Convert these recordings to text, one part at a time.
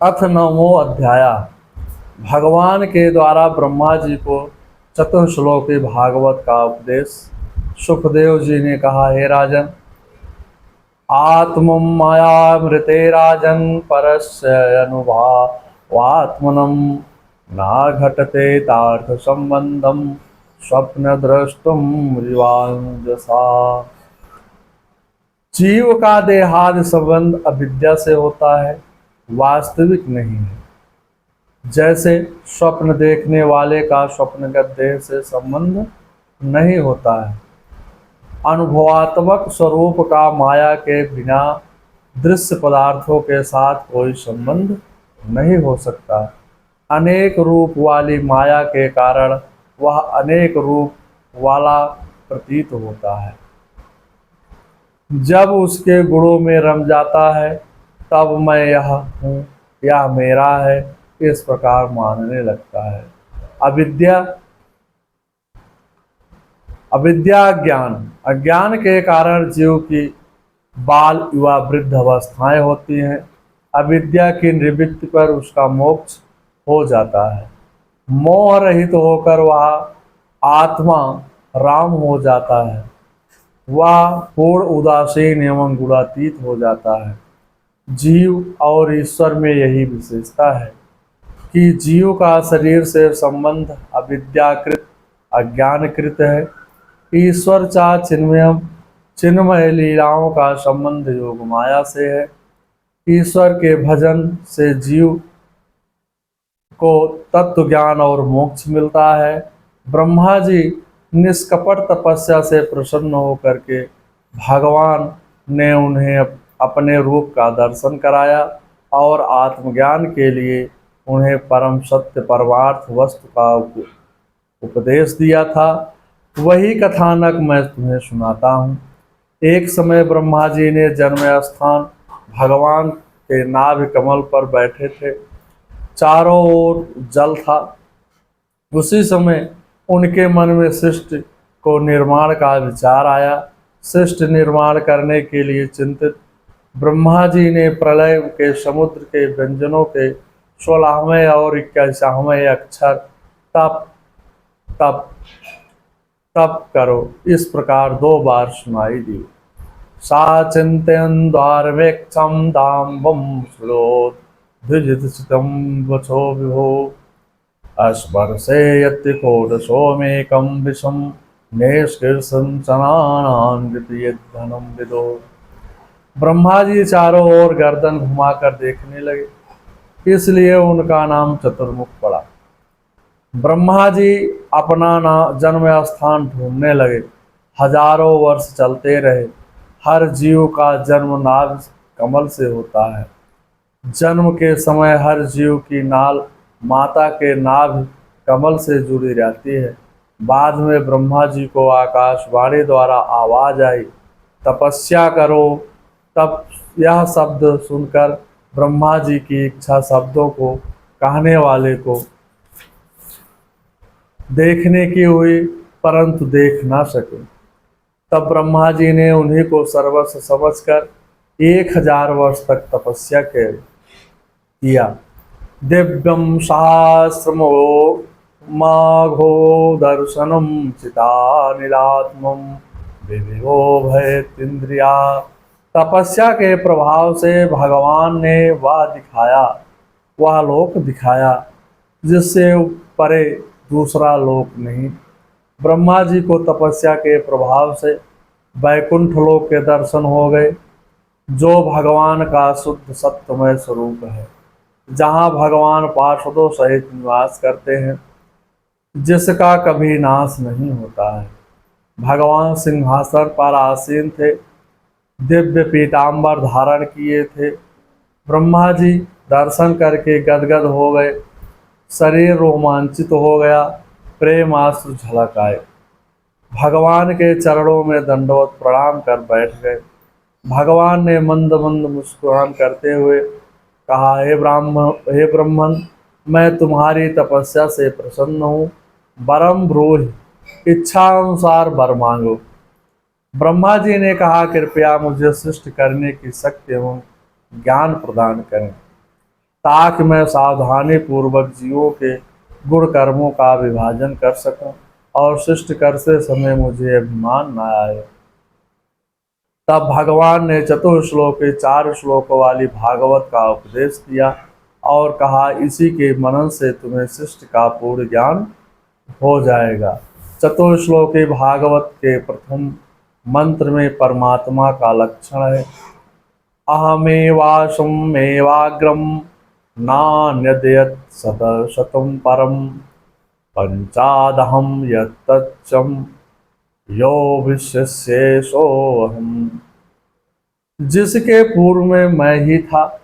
अथ नवमो अध्याय। भगवान के द्वारा ब्रह्मा जी को चतुश्लोकी भागवत का उपदेश। सुखदेव जी ने कहा, हे राजन, आत्मं मायामृते राजन परस्य अनुभवात्मनं न घटते तार्थ संबंधम स्वप्न द्रष्टुम रिवांजसा। जीव का देहादि संबंध अविद्या से होता है, वास्तविक नहीं है। जैसे स्वप्न देखने वाले का स्वप्नगत देह से संबंध नहीं होता है, अनुभवात्मक स्वरूप का माया के बिना दृश्य पदार्थों के साथ कोई संबंध नहीं हो सकता। अनेक रूप वाली माया के कारण वह अनेक रूप वाला प्रतीत होता है। जब उसके गुणों में रम जाता है तब मैं यह हूँ, यह मेरा है, इस प्रकार मानने लगता है। अविद्या अज्ञान, अज्ञान के कारण जीव की बाल युवा वृद्ध अवस्थाएं होती हैं। अविद्या की निवृत्ति पर उसका मोक्ष हो जाता है। मोह रहित होकर वह आत्मा राम हो जाता है। वह पूर्ण उदासीन एवं गुणातीत हो जाता है। जीव और ईश्वर में यही विशेषता है कि जीव का शरीर से संबंध अविद्याकृत अज्ञानकृत है। ईश्वर चाह चिन्मय लीलाओं का संबंध योग माया से है। ईश्वर के भजन से जीव को तत्व ज्ञान और मोक्ष मिलता है। ब्रह्मा जी निष्कपट तपस्या से प्रसन्न होकर के भगवान ने उन्हें अपने रूप का दर्शन कराया और आत्मज्ञान के लिए उन्हें परम सत्य परमार्थ वस्तु का उपदेश दिया था। वही कथानक मैं तुम्हें सुनाता हूँ। एक समय ब्रह्मा जी ने जन्म स्थान भगवान के नाभि कमल पर बैठे थे। चारों ओर जल था। उसी समय उनके मन में सृष्टि को निर्माण का विचार आया। सृष्टि निर्माण करने के लिए चिंतित ब्रह्मा जी ने प्रलय के समुद्र के व्यंजनों के 16वें और 21वें अक्षर तप तप तप करो इस प्रकार 2 बार सुनाई दी। सा चिंतयन् द्वारमेक्षं दाम्बं श्लोत द्विजितचितं वचो विभो अस्पर्शे यत्ति कोटशोमेकं विषं निष्कृष्णचनानां विदो। ब्रह्मा जी चारों ओर गर्दन घुमाकर देखने लगे, इसलिए उनका नाम चतुर्मुख पड़ा। ब्रह्मा जी अपना जन्म स्थान ढूंढने लगे। हजारों वर्ष चलते रहे। हर जीव का जन्म नाभ कमल से होता है। जन्म के समय हर जीव की नाल माता के नाभ कमल से जुड़ी रहती है। बाद में ब्रह्मा जी को आकाशवाणी द्वारा आवाज आई, तपस्या करो। तब यह शब्द सुनकर ब्रह्मा जी की इच्छा शब्दों को कहने वाले को देखने की हुई, परंतु देख ना सके। तब ब्रह्मा जी ने उन्हीं को सर्वस्व समझकर 1000 वर्ष तक तपस्या किया। दिव्यम सहस्रमो माघो दर्शनम चितानिलात्मम विविधो भयेन्द्रिया। तपस्या के प्रभाव से भगवान ने वह लोक दिखाया जिससे परे दूसरा लोक नहीं। ब्रह्मा जी को तपस्या के प्रभाव से वैकुंठ लोक के दर्शन हो गए, जो भगवान का शुद्ध सत्यमय स्वरूप है, जहाँ भगवान पार्षदों सहित निवास करते हैं, जिसका कभी नाश नहीं होता है। भगवान सिंहासन पर आसीन थे, दिव्य पीताम्बर धारण किए थे। ब्रह्मा जी दर्शन करके गदगद हो गए, शरीर रोमांचित हो गया, प्रेम आंसू झलक आए। भगवान के चरणों में दंडवत प्रणाम कर बैठ गए। भगवान ने मंद मंद मुस्कुरान करते हुए कहा, हे ब्राह्मण, मैं तुम्हारी तपस्या से प्रसन्न हूँ। वरम ब्रूहि, इच्छा अनुसार वर मांगो। ब्रह्मा जी ने कहा, कृपया मुझे सृष्टि करने की शक्ति एवं ज्ञान प्रदान करें। ताकि मैं सावधानी पूर्वक जीवों के गुण कर्मों का विभाजन कर सकूं और शिष्ट करते समय मुझे अभिमान न आए। तब भगवान ने चतुर्श्लोकी 4 श्लोकों वाली भागवत का उपदेश दिया और कहा, इसी के मनन से तुम्हें शिष्ट का पूर्ण ज्ञान हो जाएगा। चतुर्श्लोकी भागवत के प्रथम मंत्र में परमात्मा का लक्षण है, अहमेवासमेवाग्रम नान्यद्यत् शतं परम पंचादहम यत्तच्चम यो विश्वशेषोऽहम्। जिसके पूर्व में मैं ही था,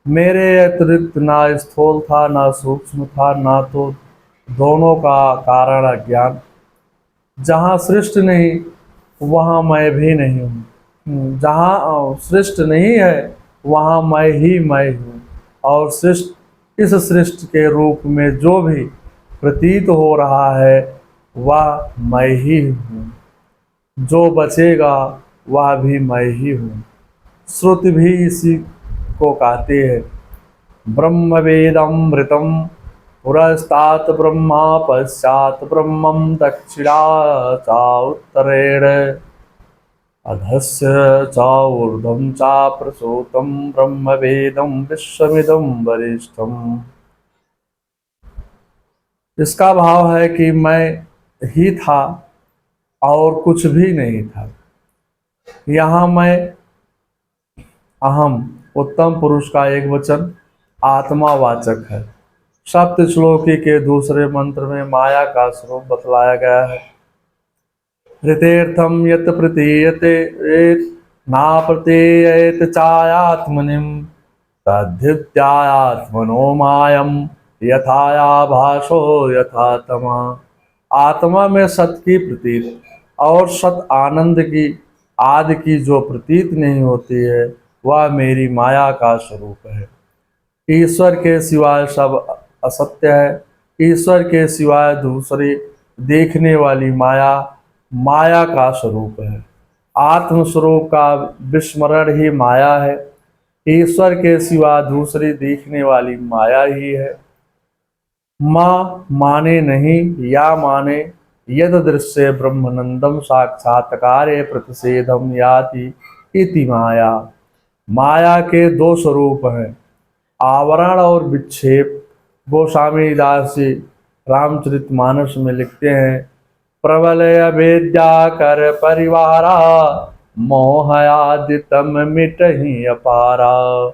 मेरे अतिरिक्त ना स्थूल था ना सूक्ष्म था, ना तो दोनों का कारण अज्ञान। जहाँ सृष्टि नहीं वहाँ मैं भी नहीं हूँ, जहाँ सृष्टि नहीं है वहाँ मैं ही मैं हूँ। और सृष्टि, इस सृष्टि के रूप में जो भी प्रतीत हो रहा है वह मैं ही हूँ, जो बचेगा वह भी मैं ही हूँ। श्रुति भी इसी को कहती है, ब्रह्म वेदमृतम पुरस्तात् ब्रह्मा पश्चात् ब्रह्मं दक्षिणा च उत्तरेण अधस्य च ऊर्ध्वं च प्रसूतं ब्रह्मवेदं विश्वमिदं वरिष्ठम्। इसका भाव है कि मैं ही था और कुछ भी नहीं था। यहाँ मैं, अहम, उत्तम पुरुष का एक वचन आत्मावाचक है। सप्त श्लोकी के दूसरे मंत्र में माया का स्वरूप बतलाया गया है। ऋतेर्थम यत प्रतीयते ना प्रतीयत चायात्मनिम तद्धित्यात्मनो मायम यथाया भाषो यथा तमा। आत्मा में सत की प्रतीत और सत आनंद की आदि की जो प्रतीत नहीं होती है वह मेरी माया का स्वरूप है। ईश्वर के सिवाय सब असत्य है। ईश्वर के सिवाय दूसरी देखने वाली माया माया का स्वरूप है। आत्म स्वरूप का विस्मरण ही माया है। ईश्वर के सिवा दूसरी देखने वाली माया ही है। माँ माने नहीं या माने यद दृश्य ब्रह्मनंदम साक्षात्कारे प्रतिषेधम याति इति माया। माया के दो स्वरूप हैं, आवरण और विक्षेप। गोस्वामी दास जी रामचरितमानस में लिखते हैं, प्रबलय वेद्या कर परिवारा मोहयादितम मिटहि अपारा।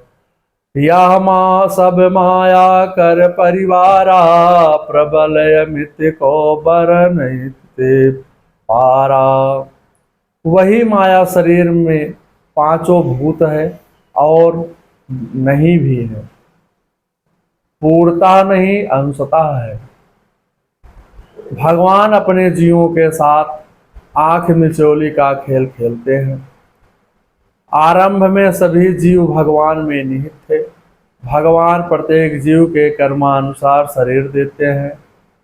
यह माँ सब माया कर परिवारा प्रबलय मित को बरन ते पारा। वही माया शरीर में पांचों भूत है और नहीं भी है, पूर्णता नहीं अंशता है। भगवान अपने जीवों के साथ आंख मिचौली का खेल खेलते हैं। आरंभ में सभी जीव भगवान में निहित थे। भगवान प्रत्येक जीव के कर्मानुसार शरीर देते हैं,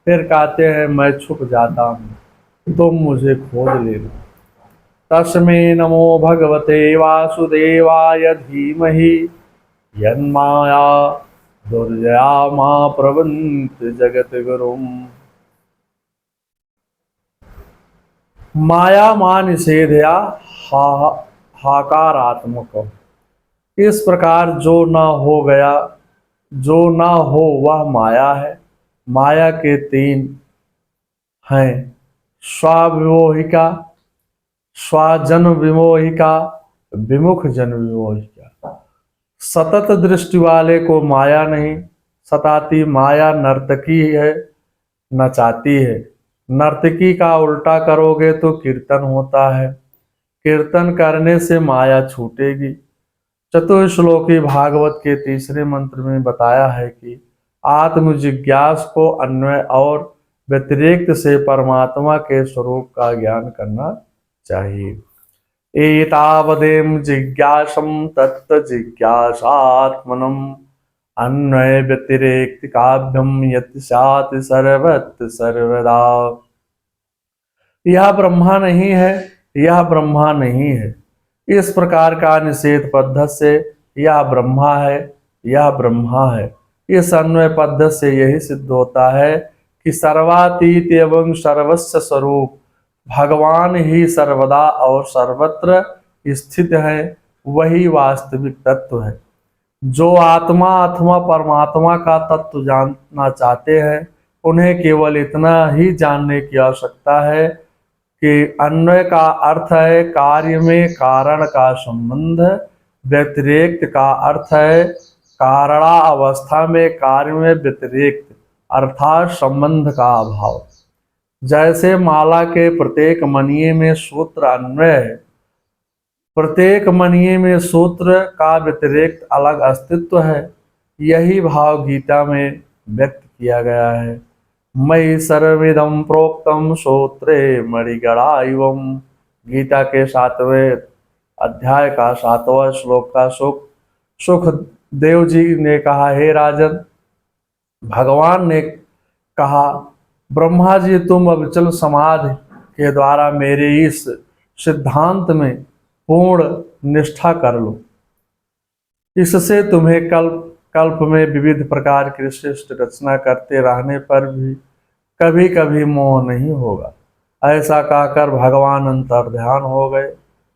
फिर कहते हैं मैं छुप जाता हूँ, तुम मुझे खोज लेना। तस्मै नमो भगवते वासुदेवाय धीमहि यन्माया दुर्जया मां प्रबंध जगत गुरुम। माया मा निषेधया हाकारात्मक। इस प्रकार जो न हो गया, जो न हो वह माया है। माया के तीन हैं, स्वाविमोहिका, स्वाजन विमोहिका, विमुख जन विमोहिका। सतत दृष्टि वाले को माया नहीं सताती। माया नर्तकी है, नचाती है। नर्तकी का उल्टा करोगे तो कीर्तन होता है, कीर्तन करने से माया छूटेगी। चतुर्श्लोकी भागवत के तीसरे मंत्र में बताया है कि आत्म जिज्ञास को अन्वय और व्यतिरेक्त से परमात्मा के स्वरूप का ज्ञान करना चाहिए। एतावदेम जिज्ञासम तत्त जिज्ञासात्मनम अन्वय व्यतिरेक्त काभ्यम यत् स्यात् सर्वत्र सर्वदा। यह ब्रह्मा नहीं है, यह ब्रह्मा नहीं है, इस प्रकार का निषेध पद्धति से यह ब्रह्मा है, यह ब्रह्मा है। इस अन्वय पद्धति से यही सिद्ध होता है कि सर्वातीत एवं सर्वस्व स्वरूप भगवान ही सर्वदा और सर्वत्र स्थित है। वही वास्तविक तत्व है। जो आत्मा अथवा परमात्मा का तत्व जानना चाहते हैं, उन्हें केवल इतना ही जानने की आवश्यकता है कि अन्वय का अर्थ है कार्य में कारण का संबंध, व्यतिरेक्त का अर्थ है कारणावस्था में कार्य में व्यतिरेक्त अर्थात संबंध का अभाव। जैसे माला के प्रत्येक मणिये में सूत्र अन्वय है, प्रत्येक मणिये में सूत्र का व्यतिरेक्त अलग अस्तित्व है। यही भाव गीता में व्यक्त किया गया है। मयि सर्वमिदं प्रोक्तम सूत्रे मणिगणा एवं। गीता के 7वें अध्याय का 7वां श्लोक का सुखदेव जी ने कहा, हे राजन, भगवान ने कहा, ब्रह्मा जी तुम अविचल समाधि के द्वारा मेरे इस सिद्धांत में पूर्ण निष्ठा कर लो। इससे तुम्हें कल्प कल्प में विविध प्रकार की श्रेष्ठ रचना करते रहने पर भी कभी कभी मोह नहीं होगा। ऐसा कहकर भगवान अंतर्ध्यान हो गए।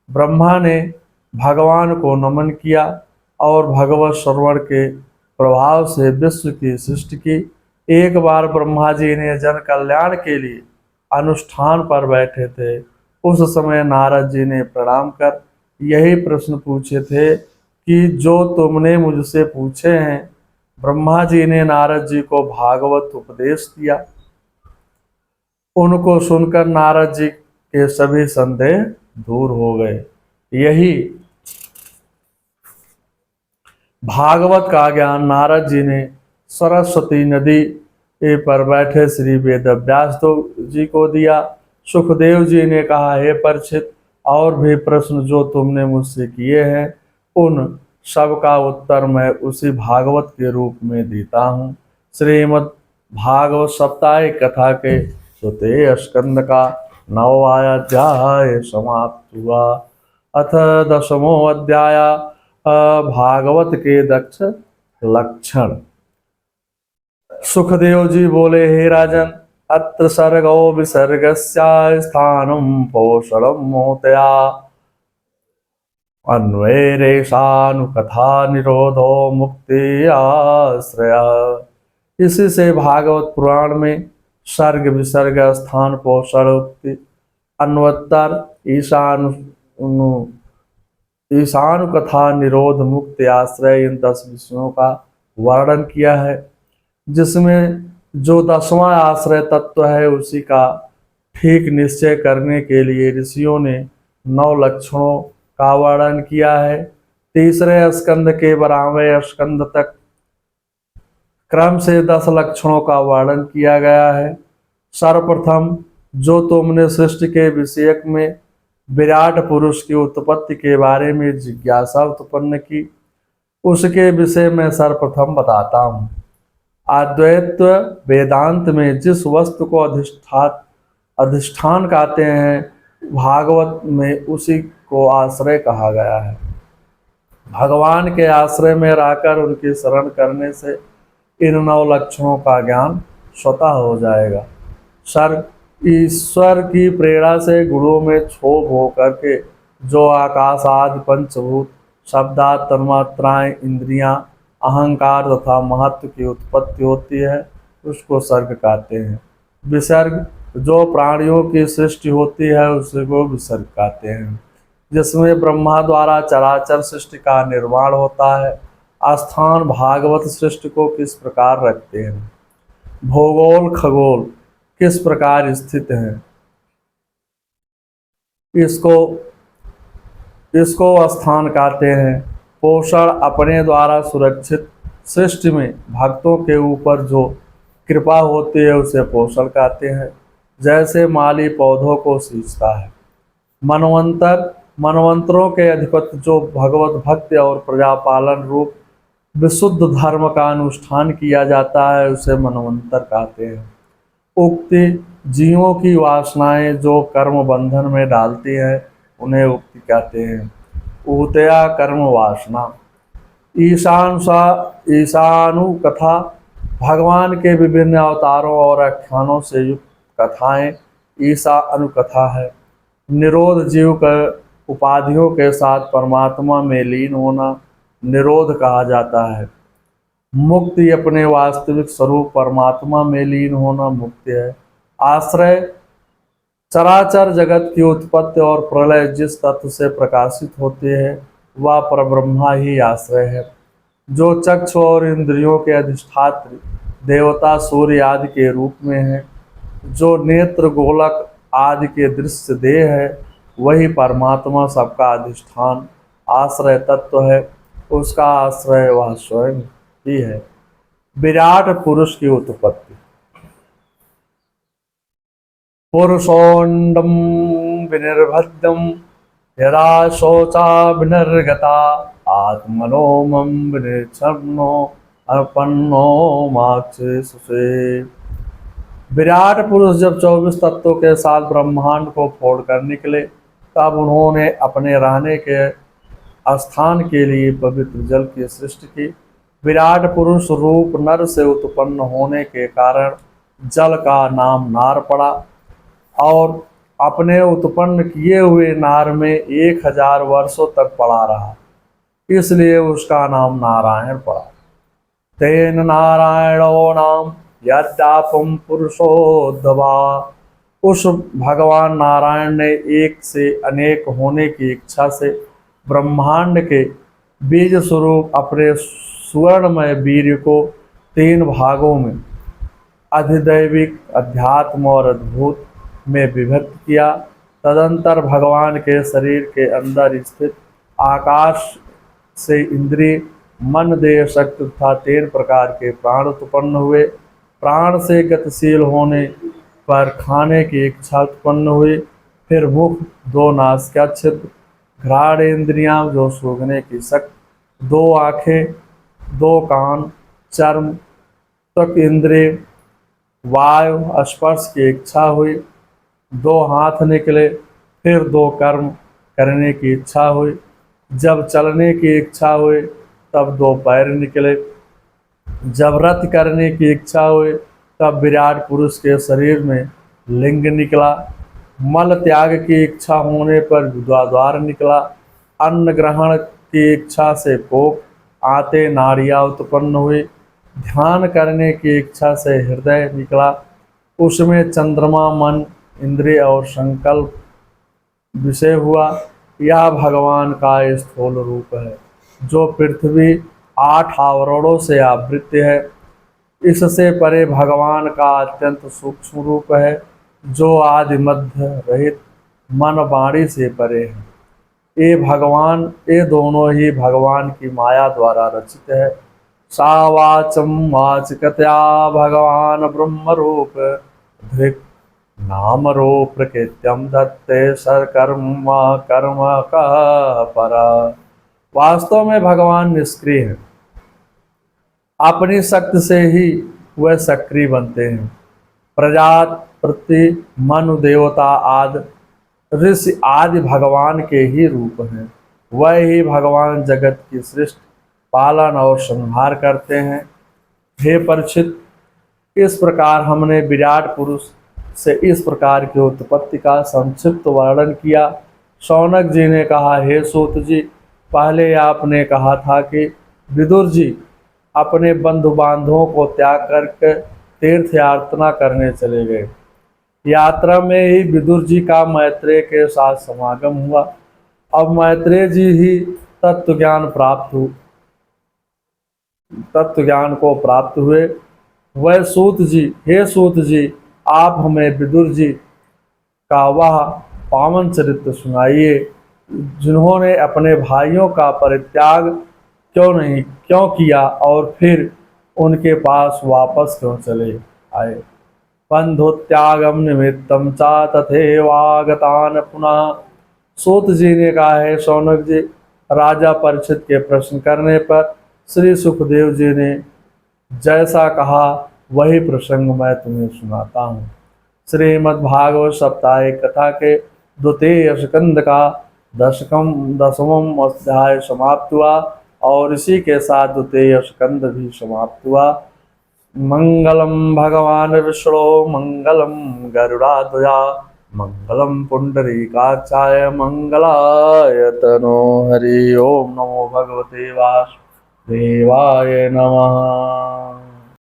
ब्रह्मा ने भगवान को नमन किया और भगवत श्रवण के प्रभाव से विश्व की सृष्टि की। एक बार ब्रह्मा जी ने जन कल्याण के लिए अनुष्ठान पर बैठे थे। उस समय नारद जी ने प्रणाम कर यही प्रश्न पूछे थे कि जो तुमने मुझसे पूछे हैं। ब्रह्मा जी ने नारद जी को भागवत उपदेश दिया। उनको सुनकर नारद जी के सभी संदेह दूर हो गए। यही भागवत का ज्ञान नारद जी ने सरस्वती नदी पर बैठे श्री वेदव्यास जी को दिया। सुखदेव जी ने कहा, हे परीक्षित, और भी प्रश्न जो तुमने मुझसे किए हैं, उन सब का उत्तर मैं उसी भागवत के रूप में देता हूँ। श्रीमद् भागवत साप्ताहिक कथा के 4 स्कंद का 9वां अध्याय समाप्त हुआ। अथ 10वां अध्याय भागवत के दक्ष लक्षण। सुखदेव जी बोले, हे राजन, अत्र सर्गो विसर्गस्य स्थानं पोषणं मोहतया अन्वैरेशानुकथा निरोधो मुक्ति आश्रय। इसी से भागवत पुराण में सर्ग विसर्ग स्थान पोषण उक्ति अन्वत्तर ईशानुकथा निरोध मुक्ति आश्रय इन 10 विषयों का वर्णन किया है, जिसमें जो 10वां आश्रय तत्व है उसी का ठीक निश्चय करने के लिए ऋषियों ने 9 लक्षणों का वर्णन किया है। तीसरे स्कंद के 12वें स्कंद तक क्रम से 10 लक्षणों का वर्णन किया गया है। सर्वप्रथम जो तुमने सृष्टि के विषयक में विराट पुरुष की उत्पत्ति के बारे में जिज्ञासा उत्पन्न की, उसके विषय में सर्वप्रथम बताता हूँ। अद्वैत वेदांत में जिस वस्तु को अधिष्ठान कहते हैं, भागवत में उसी को आश्रय कहा गया है। भगवान के आश्रय में रहकर उनकी शरण करने से इन 9 लक्षणों का ज्ञान स्वतः हो जाएगा। सर्ग ईश्वर की प्रेरणा से गुणों में क्षोभ हो करके जो आकाश आदि पंचभूत शब्दात तन्मात्राएं इंद्रियां अहंकार तथा महत्व की उत्पत्ति होती है, उसको सर्ग कहते हैं। विसर्ग जो प्राणियों की सृष्टि होती है उसी को विसर्ग कहते हैं, जिसमें ब्रह्मा द्वारा चराचर सृष्टि का निर्माण होता है। आस्थान भागवत सृष्टि को किस प्रकार रखते हैं, भूगोल खगोल किस प्रकार स्थित हैं, इसको स्थान कहते हैं। पोषण अपने द्वारा सुरक्षित सृष्टि में भक्तों के ऊपर जो कृपा होती है उसे पोषण कहते हैं। जैसे माली पौधों को सींचता है। मनवंतरों के अधिपति जो भगवत भक्ति और प्रजापालन रूप विशुद्ध धर्म का अनुष्ठान किया जाता है उसे मनवंतर कहते हैं। उक्ति जीवों की वासनाएं जो कर्म बंधन में डालती है उन्हें उक्ति कहते हैं। ऊतया कर्म वासना ईशानु कथा भगवान के विभिन्न अवतारों और आख्यानों से युक्त कथाएं ईसा अनुकथा है। निरोध जीव का उपाधियों के साथ परमात्मा में लीन होना निरोध कहा जाता है। मुक्ति अपने वास्तविक स्वरूप परमात्मा में लीन होना मुक्ति है। आश्रय चराचर जगत की उत्पत्ति और प्रलय जिस तत्व से प्रकाशित होते हैं वह परब्रह्मा ही आश्रय है। जो चक्षु और इंद्रियों के अधिष्ठात्र देवता सूर्य आदि के रूप में है, जो नेत्र गोलक आदि के दृश्य देह है, वही परमात्मा सबका अधिष्ठान आश्रय तत्व है। उसका आश्रय वह स्वयं ही है। विराट पुरुष की उत्पत्ति। पुरुषोंडम विनिर्भद्यम यदा शोचा विनिर्गता आत्मनोमं विनिच्छन्नो अर्पन्नो माक्षे। विराट पुरुष जब 24 तत्वों के साथ ब्रह्मांड को फोड़कर निकले तब उन्होंने अपने रहने के स्थान के लिए पवित्र जल की सृष्टि की। विराट पुरुष रूप नर से उत्पन्न होने के कारण जल का नाम नार पड़ा और अपने उत्पन्न किए हुए नार में 1000 वर्षों तक पड़ा रहा, इसलिए उसका नाम नारायण पड़ा। तेन नारायणो नाम यद्यापम पुरुषोद्भवा। उस भगवान नारायण ने एक से अनेक होने की इच्छा से ब्रह्मांड के बीज स्वरूप अपने सुवर्णमय वीर्य को 3 भागों में अधिदैविक, अध्यात्म और अद्भुत में विभक्त किया। तदंतर भगवान के शरीर के अंदर स्थित आकाश से इंद्रिय, मन, देह, शक्ति तथा 3 प्रकार के प्राण उत्पन्न हुए। प्राण से गतिशील होने पर खाने की इच्छा उत्पन्न हुई। फिर मुख, 2 नासिका छिद्र, घ्राण इंद्रियां जो सूंघने की शक्ति, 2 आँखें, 2 कान, चर्म, त्वक इंद्रिय, वायु, स्पर्श की इच्छा हुई। 2 हाथ निकले। फिर 2 कर्म करने की इच्छा हुई। जब चलने की इच्छा हुई तब 2 पैर निकले। जब रत करने की इच्छा हुई तब विराट पुरुष के शरीर में लिंग निकला। मल त्याग की इच्छा होने पर द्वार निकला। अन्न ग्रहण की इच्छा से कोप, आते, नाड़ियाँ उत्पन्न हुई। ध्यान करने की इच्छा से हृदय निकला। उसमें चंद्रमा, मन, इंद्रिय और संकल्प विषय हुआ। यह भगवान का स्थूल रूप है जो पृथ्वी 8 आवरणों से आवृत है। इससे परे भगवान का अत्यंत सूक्ष्म रूप है जो आदि मध्य रहित मन वाणी से परे है। ये दोनों ही भगवान की माया द्वारा रचित है। सा वाचम वाचकतया भगवान ब्रह्म रूप धृक् नाम रूप प्रकृत्यम दत्ते सर्कर्म कर्म कः पर। वास्तव में भगवान निष्क्रिय है। अपनी शक्ति से ही वह सक्रिय बनते हैं। प्रजापति, मनु, देवता आदि ऋषि आदि भगवान के ही रूप हैं। वह ही भगवान जगत की सृष्टि, पालन और संहार करते हैं। हे परीक्षित, इस प्रकार हमने विराट पुरुष से इस प्रकार की उत्पत्ति का संक्षिप्त वर्णन किया। शौनक जी ने कहा, हे सूत जी, पहले आपने कहा था कि विदुर जी अपने बंधु बांधवों को त्याग करके तीर्थ यात्रा करने चले गए। यात्रा में ही विदुर जी का मैत्रेय के साथ समागम हुआ। अब मैत्रेय जी ही तत्व ज्ञान को प्राप्त हुए। वह सूत जी, हे सूत जी, आप हमें विदुर जी का वह पावन चरित्र सुनाइए जिन्होंने अपने भाइयों का परित्याग क्यों किया और फिर उनके पास वापस क्यों चले आए। बंधुत्यागम निमित्तम चा तथेवागतान पुनः। सूत जी ने कहा, है शौनक जी, राजा परीक्षित के प्रश्न करने पर श्री सुखदेव जी ने जैसा कहा वही प्रसंग मैं तुम्हें सुनाता हूँ। श्रीमद्भागवत साप्ताहिक कथा के 2वें स्कंद का 10वां अध्याय समाप्त हुआ। और इसी के साथ द्वितीय स्कंद भी समाप्त हुआ। मंगलम भगवान विष्णु मंगलम गरुड़ाध्वजा मंगलम पुंडरीकाक्षाय मंगलाय तनो हरि। ओम नमो भगवते वासुदेवाय नमः।